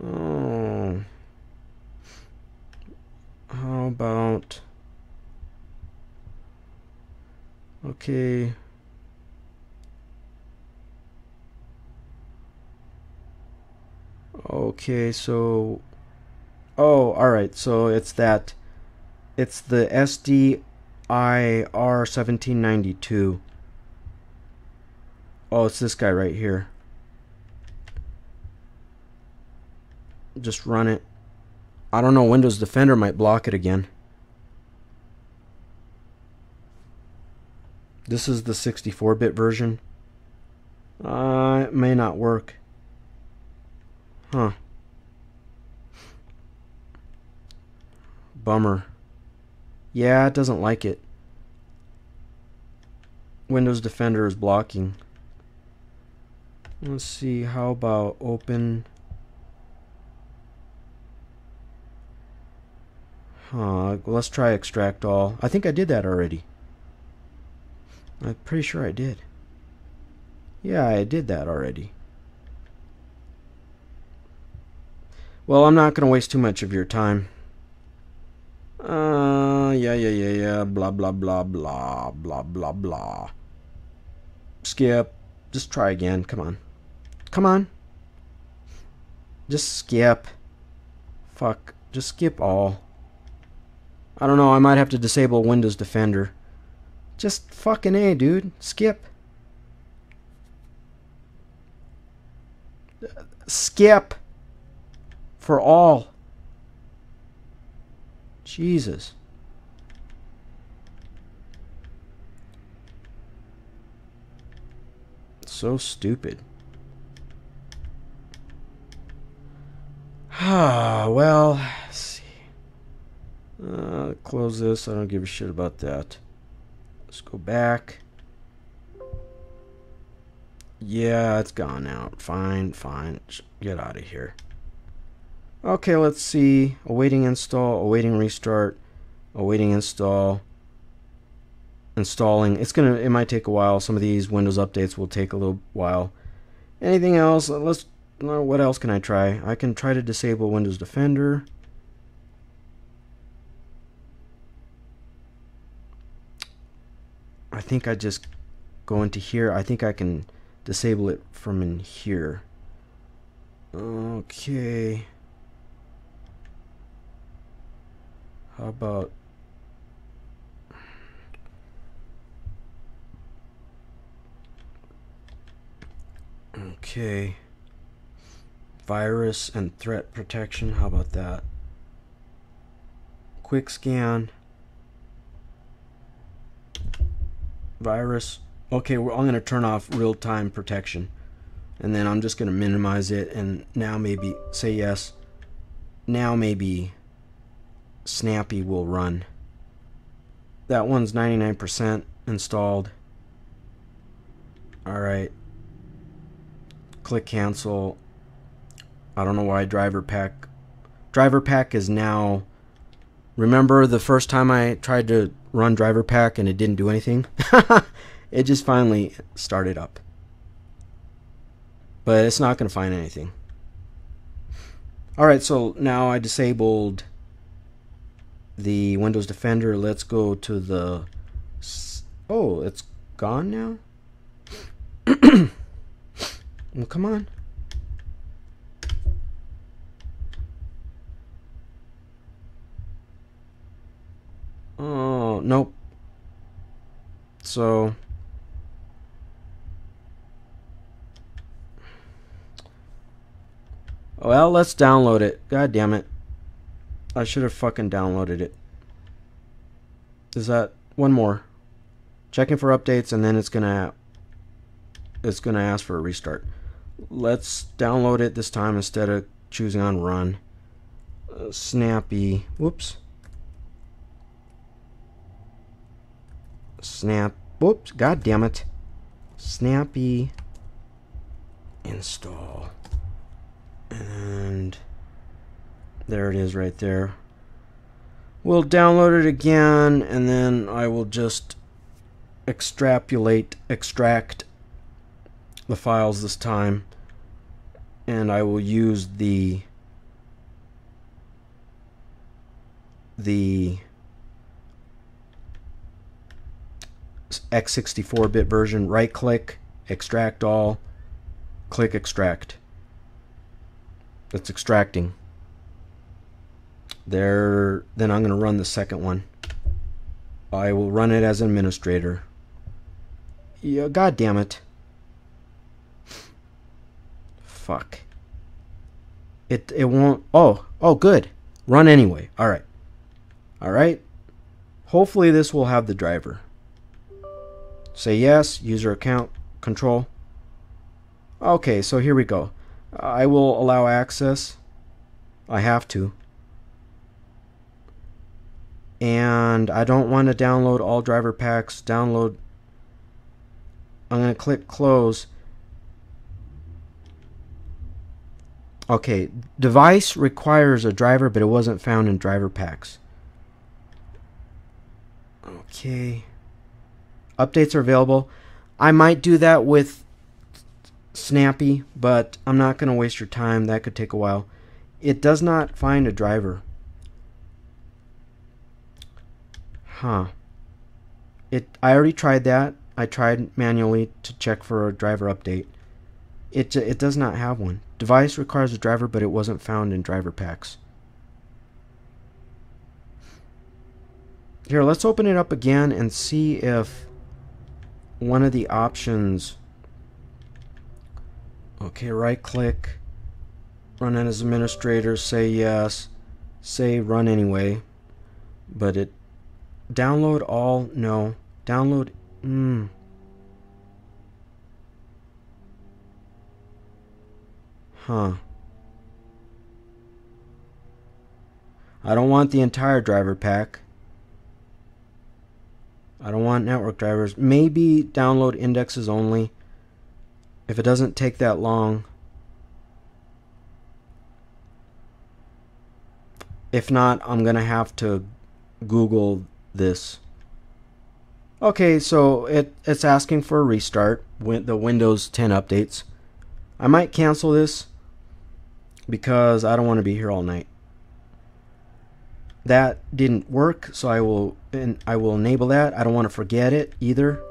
Oh. How about... Okay. Okay, so... Oh, alright, so it's that... It's the SDIR 1792. Oh, it's this guy right here. just run it. I don't know, Windows Defender might block it again. This is the 64-bit version. It may not work. Huh. Bummer. Yeah, it doesn't like it. Windows Defender is blocking. Let's see, how about open... let's try extract all. I think I did that already. I'm pretty sure I did. Yeah, I did that already. Well, I'm not going to waste too much of your time. Yeah. Blah, blah, blah, blah, blah, blah, blah. Skip. Just try again. Come on. Come on. Just skip. Fuck. Just skip all. I don't know. I might have to disable Windows Defender. Just fucking A, dude. Skip. Skip. For all. Jesus. So stupid. Well, let's see. Close this. I don't give a shit about that. Let's go back. Yeah, it's gone out. Fine. Get out of here. Okay, let's see. Awaiting install, awaiting restart, awaiting install, installing. It might take a while. Some of these Windows updates will take a little while. Anything else? What else can I try? I can try to disable Windows Defender. I think I just go into here. I think I can disable it from in here. Okay. How about okay. Virus and threat protection. How about that? Quick scan. Virus. Okay, I'm going to turn off real-time protection. And then I'm just going to minimize it. And now maybe say yes. Now maybe Snappy will run. That one's 99% installed. Alright. Click cancel. I don't know why driver pack. Driver pack is now... Remember the first time I tried to run driver pack and it didn't do anything? It just finally started up. But it's not going to find anything. Alright, so now I disabled the Windows Defender. Let's go to the... Oh, it's gone now? Well, come on. Oh, nope. So... Well, let's download it. God damn it. I should have fucking downloaded it. Is that one more? Checking for updates, and then it's gonna ask for a restart. Let's download it this time instead of choosing on run. Snappy. Whoops. Whoops. God damn it. Snappy install. And there it is right there. We'll download it again, and then I will just extract the files this time, and I will use the x64-bit version. Right click, extract all, click extract. It's extracting. There. Then I'm going to run the second one. I will run it as administrator. Yeah, God damn it. Fuck. It won't. Oh, good. Run anyway. All right. Hopefully this will have the driver. Say yes. User account control. Okay, so here we go. I will allow access. I have to. And I don't want to download all driver packs. Download. I'm going to click close. Okay, device requires a driver, but it wasn't found in driver packs. Okay. Updates are available. I might do that with Snappy, but I'm not going to waste your time. That could take a while. It does not find a driver. Huh. I already tried that. I tried manually to check for a driver update. It does not have one. Device requires a driver, but it wasn't found in driver packs. Here, let's open it up again and see if one of the options. Okay, right click, run as administrator, say yes, say run anyway, but it download all, no, download, huh. I don't want the entire driver pack. I don't want network drivers. Maybe download indexes only. If it doesn't take that long. If not, I'm going to have to Google this. Okay, so it's asking for a restart. The Windows 10 updates. I might cancel this because I don't want to be here all night. That didn't work, so I will enable that. I don't want to forget it either.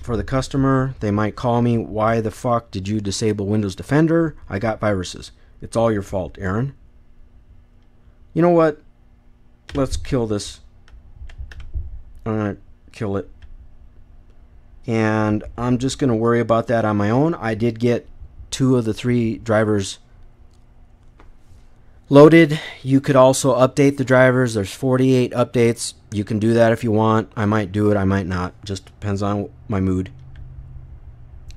For the customer, they might call me, why the fuck did you disable Windows Defender? I got viruses. It's all your fault, Aaron. You know what? Let's kill this. I'm going to kill it. And I'm just going to worry about that on my own. I did get 2 of the 3 drivers loaded. You could also update the drivers. There's 48 updates. You can do that if you want. I might do it, I might not. Just depends on my mood.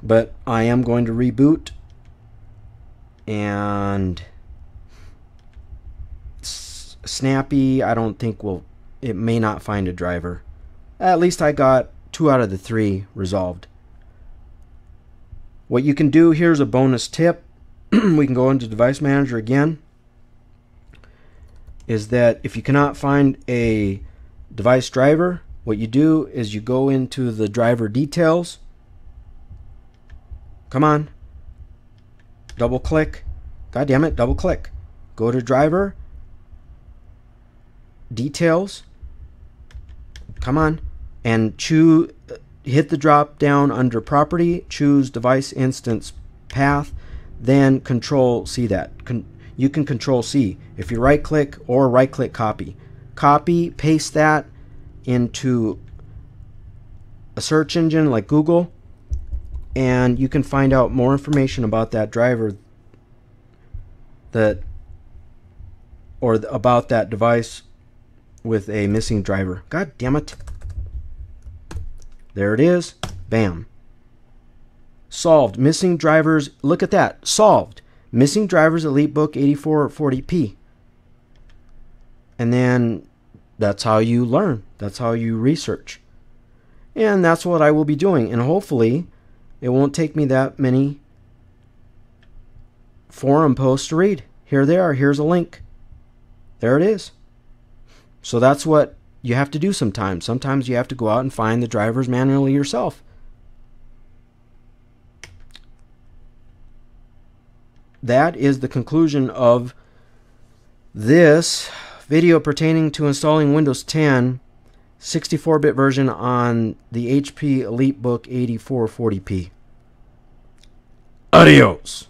But I am going to reboot. And Snappy, I don't think it may not find a driver. At least I got 2 out of the 3 resolved. What you can do, here's a bonus tip. We can go into Device Manager again. Is that if you cannot find a device driver, what you do is you go into the driver details. Come on. Double click. God damn it, double click. Go to driver details. Come on. And hit the drop down under property, choose device instance path, then control C that. You can control C. If you right click or right click copy. Copy, paste that into a search engine like Google, and you can find out more information about that driver about that device with a missing driver. God damn it. There it is. Bam. Solved. Missing drivers. Look at that. Solved. Missing drivers Elitebook 8440p. And then that's how you learn. That's how you research. And that's what I will be doing. And hopefully it won't take me that many forum posts to read. Here they are. Here's a link. There it is. So that's what you have to do sometimes. Sometimes you have to go out and find the drivers manually yourself. That is the conclusion of this video pertaining to installing Windows 10 64-bit version on the HP Elitebook 8440p. Adios!